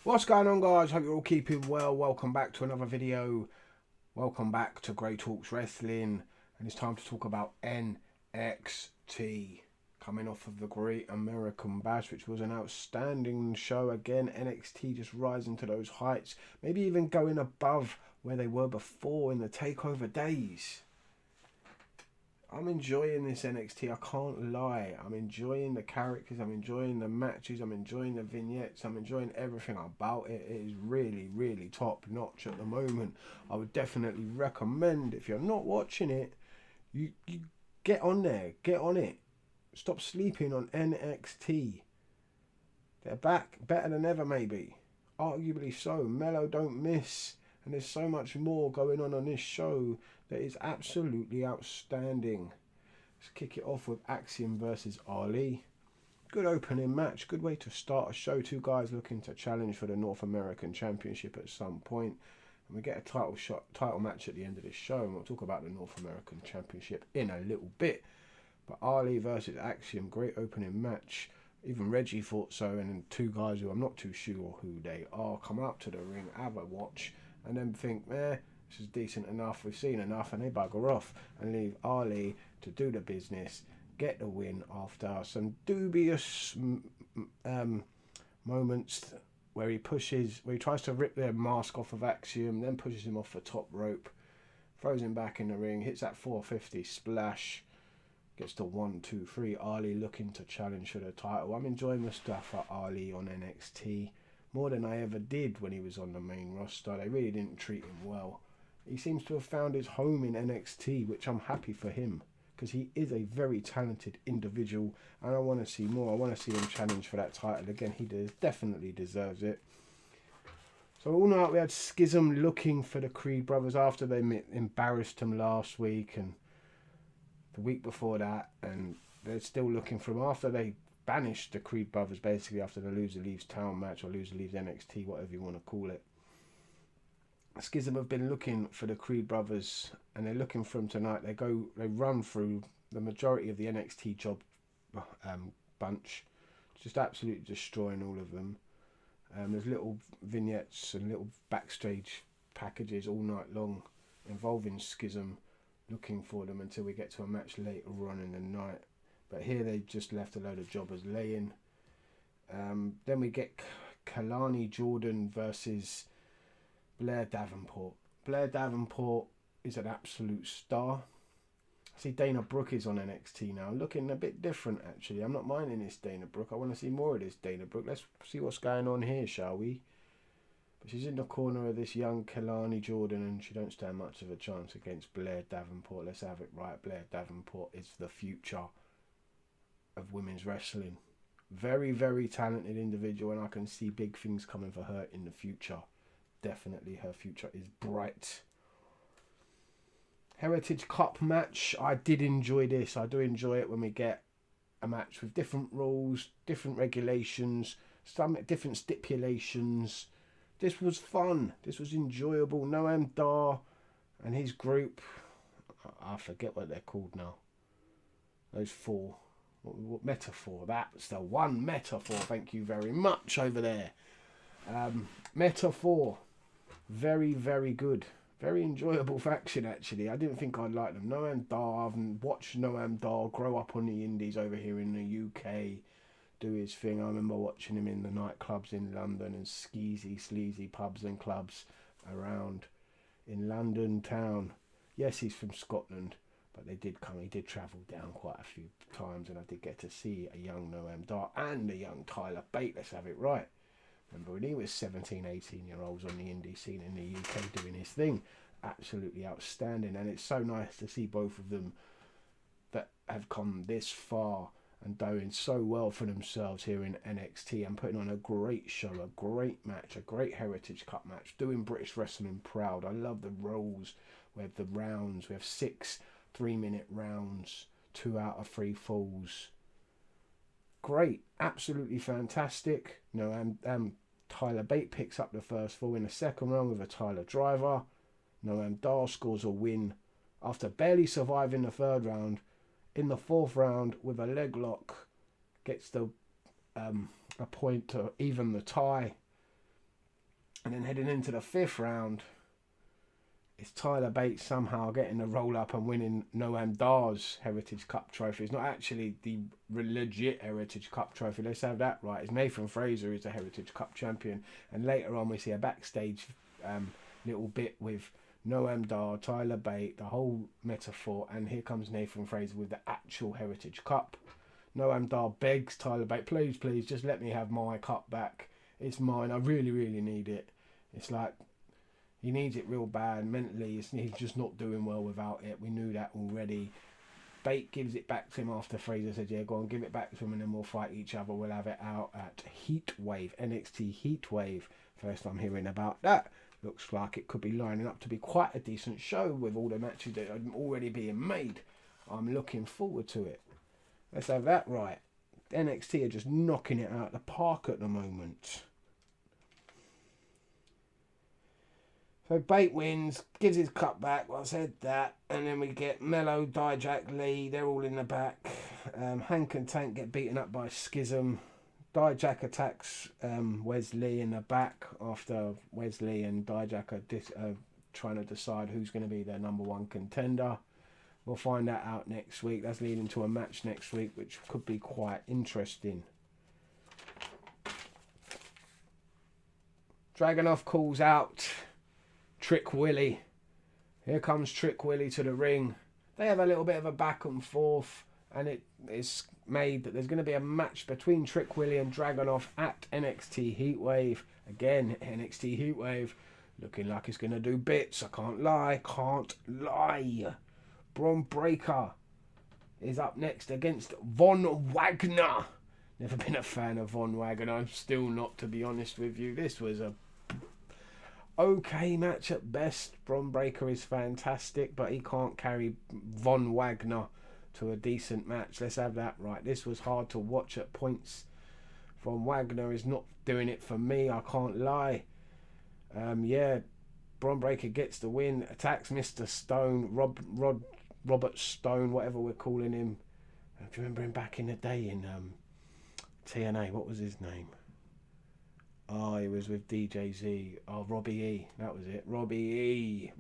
What's going on, guys? Hope you're all keeping well. Welcome back to another video. Welcome back to Grey Talks Wrestling. And it's time to talk about NXT. Coming off of the Great American Bash, which was an outstanding show. Again, NXT just rising to those heights. Maybe even going above where they were before in the TakeOver days. I'm enjoying this NXT, I can't lie. I'm enjoying the characters, I'm enjoying the matches, I'm enjoying the vignettes, I'm enjoying everything about it. It is really, really top notch at the moment. I would definitely recommend, if you're not watching it, you get on there, get on it. Stop sleeping on NXT. They're back, better than ever maybe. Arguably so. Mello don't miss. And there's so much more going on this show that is absolutely outstanding. Let's kick it off with Axiom versus Ali. Good opening match. Good way to start a show. Two guys looking to challenge for the North American Championship at some point. And we get a title match at the end of this show. And we'll talk about the North American Championship in a little bit. But Ali versus Axiom. Great opening match. Even Reggie thought so. And then two guys who I'm not too sure who they are come out to the ring, have a watch. And then think, this is decent enough, we've seen enough, and they bugger off and leave Ali to do the business, get the win after some dubious moments where he tries to rip their mask off of Axiom, then pushes him off the top rope, throws him back in the ring, hits that 450 splash, gets to 1, 2, 3. Ali looking to challenge for the title. I'm enjoying the stuff for Ali on NXT. More than I ever did when he was on the main roster. They really didn't treat him well. He seems to have found his home in NXT, which I'm happy for him, because he is a very talented individual, and I want to see more. I want to see him challenge for that title again. He definitely deserves it. So all night we had Schism looking for the Creed brothers after they embarrassed him last week and the week before that, and they're still looking for him after they banished the Creed brothers basically after the loser leaves town match, or loser leaves NXT, whatever you want to call it. Schism have been looking for the Creed brothers, and they're looking for them tonight. They run through the majority of the NXT job bunch, just absolutely destroying all of them. There's little vignettes and little backstage packages all night long involving Schism looking for them until we get to a match later on in the night. But here they just left a load of jobbers laying. Then we get Kalani Jordan versus Blair Davenport. Blair Davenport is an absolute star. I see Dana Brooke is on NXT now, looking a bit different actually. I'm not minding this Dana Brooke. I want to see more of this Dana Brooke. Let's see what's going on here, shall we? But she's in the corner of this young Kalani Jordan, and she don't stand much of a chance against Blair Davenport. Let's have it right. Blair Davenport is the future of women's wrestling. Very, very talented individual, and I can see big things coming for her in the future. Definitely her future is bright. Heritage Cup match. I did enjoy this. I do enjoy it when we get a match with different rules, different regulations, some different stipulations. This was fun. This was enjoyable. Noam Dar and his group, I forget what they're called now. Those four. What metaphor? That's the one metaphor. Thank you very much over there. Metaphor. Very, very good. Very enjoyable faction, actually. I didn't think I'd like them. Noam Dar, I've watched Noam Dar grow up on the indies over here in the UK, do his thing. I remember watching him in the nightclubs in London and skeezy, sleazy pubs and clubs around in London town. Yes, he's from Scotland. But he did travel down quite a few times, and I did get to see a young Noam Dar and a young Tyler Bate. Let's have it right. Remember when he was 17, 18-year-olds on the indie scene in the UK doing his thing. Absolutely outstanding. And it's so nice to see both of them that have come this far and doing so well for themselves here in NXT and putting on a great show, a great match, a great Heritage Cup match, doing British wrestling proud. I love the roles. We have the rounds. We have 6 3-minute rounds, 2 out of 3 falls. Great, absolutely fantastic. Tyler Bate picks up the first fall in the second round with a Tyler driver. Noam Dar scores a win after barely surviving the third round. In the fourth round with a leg lock, gets the a point to even the tie. And then heading into the 5th round, it's Tyler Bates somehow getting the roll up and winning Noam Dar's Heritage Cup trophy. It's not actually the legit Heritage Cup trophy. Let's have that right. It's Nathan Fraser who's the Heritage Cup champion. And later on we see a backstage little bit with Noam Dar, Tyler Bate, the whole metaphor. And here comes Nathan Fraser with the actual Heritage Cup. Noam Dar begs Tyler Bate, please, just let me have my cup back. It's mine. I really, really need it. It's like, he needs it real bad. Mentally, he's just not doing well without it. We knew that already. Bate gives it back to him after Fraser said, yeah, go on, give it back to him and then we'll fight each other. We'll have it out at Heatwave, NXT Heatwave. First time hearing about that. Looks like it could be lining up to be quite a decent show with all the matches that are already being made. I'm looking forward to it. Let's have that right. NXT are just knocking it out of the park at the moment. So Bate wins, gives his cup back, well, I said that, and then we get Mello, Dijak, Lee, they're all in the back. Hank and Tank get beaten up by Schism. Dijak attacks Wesley in the back after Wesley and Dijak are trying to decide who's going to be their number 1 contender. We'll find that out next week. That's leading to a match next week, which could be quite interesting. Dragunov calls out Trick Willie. Here comes Trick Willie to the ring. They have a little bit of a back and forth, and it is made that there's going to be a match between Trick Willie and Dragunov at NXT Heatwave. Again, NXT Heatwave looking like it's going to do bits. I can't lie. Braun Breaker is up next against Von Wagner. Never been a fan of Von Wagner. I'm still not, to be honest with you. This was a okay match at best. Braun Breaker is fantastic, but he can't carry Von Wagner to a decent match. Let's have that right. This was hard to watch at points. Von Wagner is not doing it for me. I can't lie. Braun Breaker gets the win. Attacks Mr. Stone, Robert Stone, whatever we're calling him. Do you remember him back in the day in TNA? What was his name? Oh, he was with DJZ. Oh, Robbie E. That was it. Robbie E.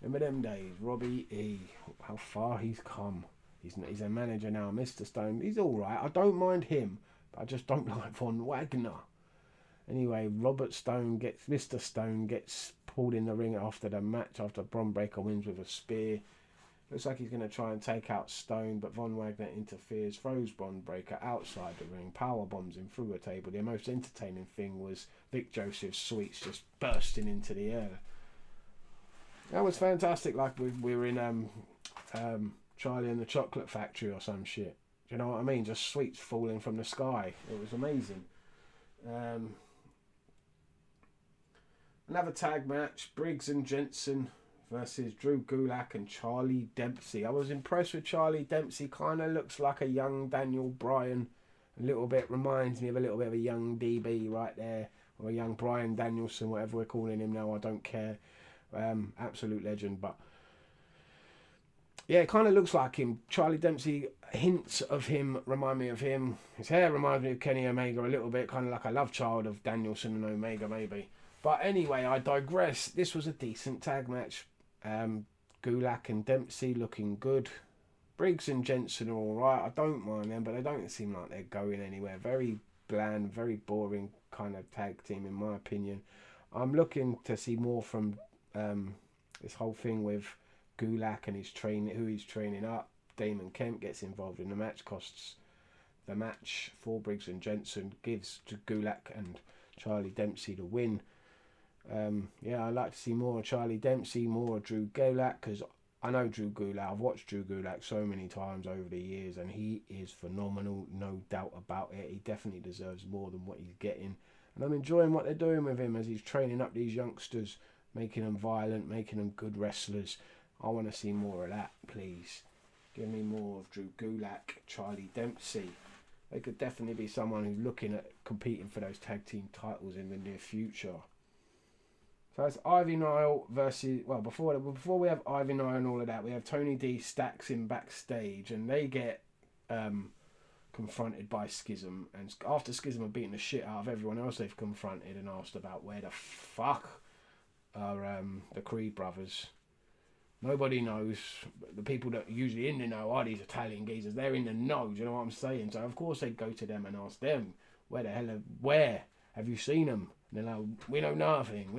Remember them days? Robbie E. How far he's come. He's a manager now. Mr. Stone, he's all right. I don't mind him, but I just don't like Von Wagner. Anyway, Mr. Stone gets pulled in the ring after the match, after Braun Breaker wins with a spear. Looks like he's going to try and take out Stone, but Von Wagner interferes, throws Braun Breaker outside the ring, power bombs him through a table. The most entertaining thing was Vic Joseph's sweets just bursting into the air. That was fantastic, like we were in Charlie and the Chocolate Factory or some shit. Do you know what I mean? Just sweets falling from the sky. It was amazing. Another tag match, Briggs and Jensen versus Drew Gulak and Charlie Dempsey. I was impressed with Charlie Dempsey. Kind of looks like a young Daniel Bryan. A little bit, reminds me of a little bit of a young DB right there. Or a young Bryan Danielson, whatever we're calling him now. I don't care. Absolute legend. But yeah, it kind of looks like him. Charlie Dempsey, hints of him remind me of him. His hair reminds me of Kenny Omega a little bit. Kind of like a love child of Danielson and Omega maybe. But anyway, I digress. This was a decent tag match. Gulak and Dempsey looking good. Briggs and Jensen are alright. I don't mind them, but they don't seem like they're going anywhere. Very bland, very boring kind of tag team in my opinion. I'm looking to see more from this whole thing with Gulak and who he's training up. Damon Kemp gets involved in the match, costs the match for Briggs and Jensen, gives to Gulak and Charlie Dempsey the win. I'd like to see more of Charlie Dempsey, more of Drew Gulak, because I know Drew Gulak. I've watched Drew Gulak so many times over the years, and he is phenomenal, no doubt about it. He definitely deserves more than what he's getting, and I'm enjoying what they're doing with him as he's training up these youngsters, making them violent, making them good wrestlers. I want to see more of that, please. Give me more of Drew Gulak, Charlie Dempsey. They could definitely be someone who's looking at competing for those tag team titles in the near future. So it's Ivy Nile versus... Well, before we have Ivy Nile and all of that, we have Tony D stacks him backstage, and they get confronted by Schism, and after Schism had beaten the shit out of everyone else they've confronted and asked about where the fuck are the Creed brothers. Nobody knows. The people that are usually in the know are these Italian geezers. They're in the know, do you know what I'm saying? So of course they'd go to them and ask them, where have you seen them? And they're like, we know nothing.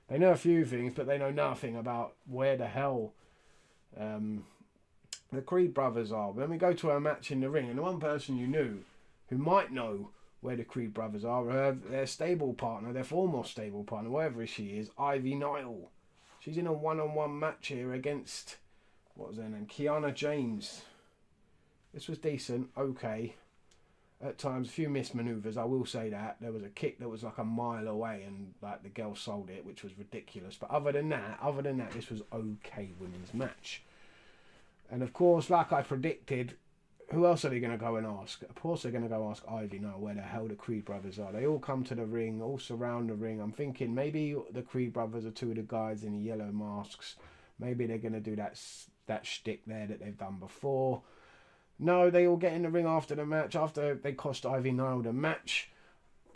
They know a few things, but they know nothing about where the hell the Creed brothers are. When we go to a match in the ring, and the one person you knew who might know where the Creed brothers are, their stable partner, their former stable partner, wherever she is, Ivy Nile. She's in a one-on-one match here against, what was her name, Kiana James. This was decent, okay. At times, a few missed manoeuvres, I will say that. There was a kick that was like a mile away and like the girl sold it, which was ridiculous. But other than that, this was okay women's match. And of course, like I predicted, who else are they going to go and ask? Of course they're going to go ask Ivy now where the hell the Creed brothers are. They all come to the ring, all surround the ring. I'm thinking maybe the Creed brothers are two of the guys in the yellow masks. Maybe they're going to do that shtick there that they've done before. No, they all get in the ring after the match. After they cost Ivy Nile the match,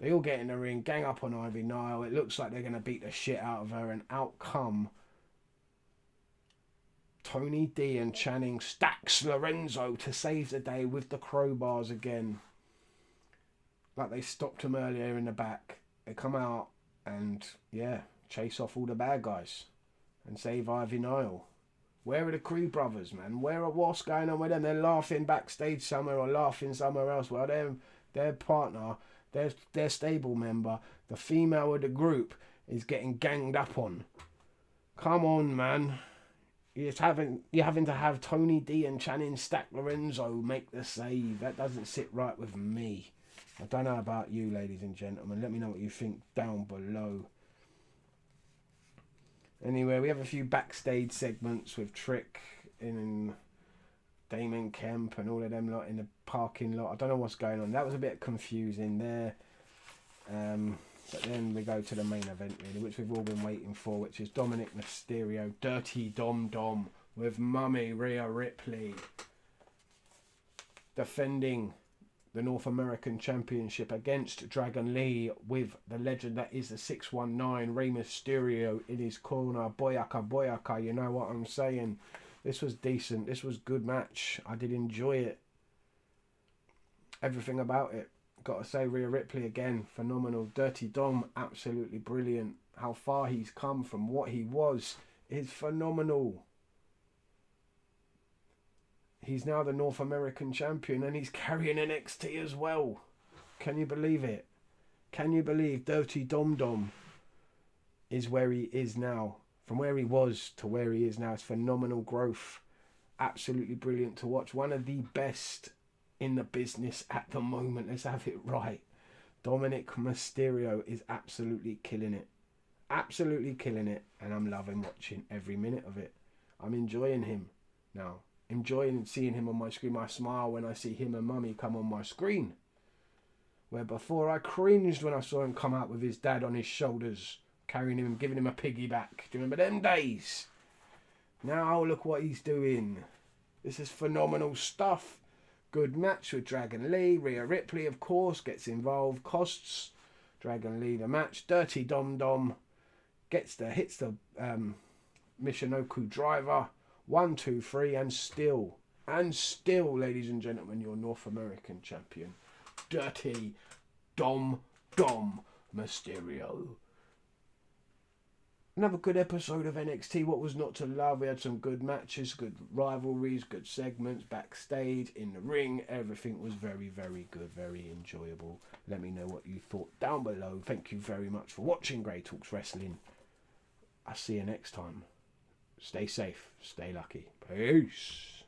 they all get in the ring, gang up on Ivy Nile. It looks like they're going to beat the shit out of her, and out come Tony D and Channing Stacks Lorenzo to save the day with the crowbars again. Like they stopped them earlier in the back. They come out and, chase off all the bad guys and save Ivy Nile. Where are the Creed brothers, man? What's going on with them? They're laughing backstage somewhere or laughing somewhere else. Well, their partner, their stable member, the female of the group, is getting ganged up on. Come on, man. You're having to have Tony D and Channing Stack Lorenzo make the save. That doesn't sit right with me. I don't know about you, ladies and gentlemen. Let me know what you think down below. Anyway, we have a few backstage segments with Trick and Damon Kemp and all of them lot in the parking lot. I don't know what's going on. That was a bit confusing there. But then we go to the main event, really, which we've all been waiting for, which is Dominic Mysterio, Dirty Dom Dom, with Mummy Rhea Ripley defending the North American Championship against Dragon Lee with the legend that is the 619, Rey Mysterio, in his corner. Boyaka, you know what I'm saying? This was decent. This was a good match. I did enjoy it. Everything about it. Got to say, Rhea Ripley again, phenomenal. Dirty Dom, absolutely brilliant. How far he's come from what he was is phenomenal. He's now the North American champion and he's carrying NXT as well. Can you believe it? Can you believe Dirty Dom Dom is where he is now? From where he was to where he is now. It's phenomenal growth. Absolutely brilliant to watch. One of the best in the business at the moment. Let's have it right. Dominic Mysterio is absolutely killing it. Absolutely killing it. And I'm loving watching every minute of it. I'm enjoying him now. Enjoying seeing him on my screen. I smile when I see him and Mummy come on my screen. Where before I cringed when I saw him come out with his dad on his shoulders, carrying him, giving him a piggyback. Do you remember them days? Now look what he's doing. This is phenomenal stuff. Good match with Dragon Lee. Rhea Ripley, of course, gets involved. Costs Dragon Lee the match. Dirty Dom Dom hits the Michinoku driver. 1, 2, 3, and still, ladies and gentlemen, your North American champion, Dirty Dom Mysterio. Another good episode of NXT. What was not to love? We had some good matches, good rivalries, good segments, backstage, in the ring. Everything was very, very good, very enjoyable. Let me know what you thought down below. Thank you very much for watching Grey Talks Wrestling. I'll see you next time. Stay safe, stay lucky. Peace.